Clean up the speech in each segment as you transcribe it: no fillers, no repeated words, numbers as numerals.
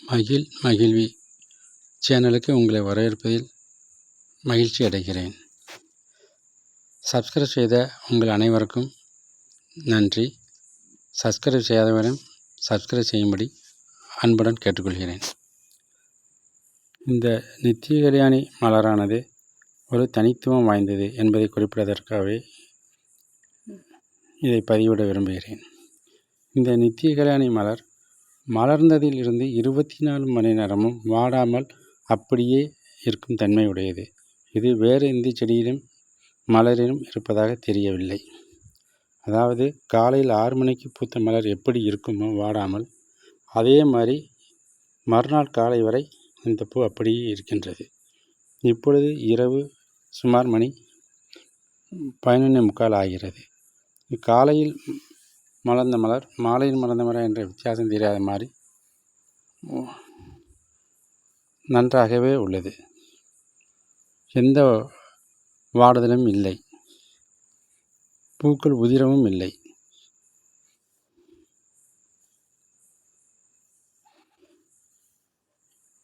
மகிழ்வி சேனலுக்கு உங்களை வரவேற்பதில் மகிழ்ச்சி அடைகிறேன். சப்ஸ்கிரைப் செய்த உங்கள் அனைவருக்கும் நன்றி. சப்ஸ்கிரைப் செய்யாதவரும் சப்ஸ்கிரைப் செய்யும்படி அன்புடன் கேட்டுக்கொள்கிறேன். இந்த நித்திய கல்யாணி மலரானது ஒரு தனித்துவம் வாய்ந்தது என்பதை குறிப்பிடுவதற்காகவே இதை பதிவிட விரும்புகிறேன். இந்த நித்திய கல்யாணி மலர் மலர்ந்ததில் இருந்து 24 மணி நேரமும் வாடாமல் அப்படியே இருக்கும் தன்மை உடையது. இது வேறு எந்த செடியிலும் மலரிலும் இருப்பதாக தெரியவில்லை. அதாவது காலையில் 6 மணிக்கு பூத்த மலர் எப்படி இருக்குமோ வாடாமல், அதே மாதிரி மறுநாள் காலை வரை இந்த பூ அப்படியே இருக்கின்றது. இப்பொழுது இரவு சுமார் மணி 11:45 ஆகிறது. காலையில் மலர்ந்த மலர் மாலையில் மலர்ந்த மலர் என்ற வித்தியாசம் தெரியாத மாதிரி நன்றாகவே உள்ளது. எந்த வாடுதலும் இல்லை, பூக்கள் உதிரவும் இல்லை.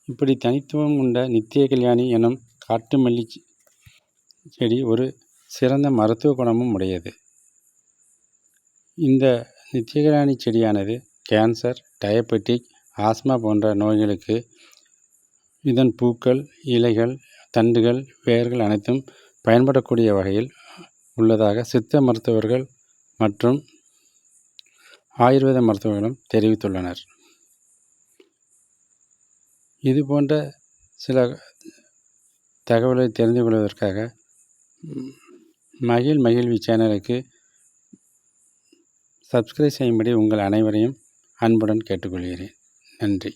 இப்படி தனித்துவம் உண்ட நித்திய கல்யாணி எனும் காட்டு மல்லி செடி ஒரு சிறந்த மருத்துவ குணமும் உடையது. இந்த நித்திய கல்யாணி செடியானது கேன்சர், டயபெட்டிக், ஆஸ்மா போன்ற நோய்களுக்கு இதன் பூக்கள், இலைகள், தண்டுகள், வேர்கள் அனைத்தும் பயன்படக்கூடிய வகையில் உள்ளதாக சித்த மருத்துவர்கள் மற்றும் ஆயுர்வேத மருத்துவர்களும் தெரிவித்துள்ளனர். இது போன்ற சில தகவலை தெரிந்து கொள்வதற்காக மகிழ்வி சேனலுக்கு சப்ஸ்கிரைப் செய்யும்படி உங்கள் அனைவரையும் அன்புடன் கேட்டுக்கொள்கிறேன். நன்றி.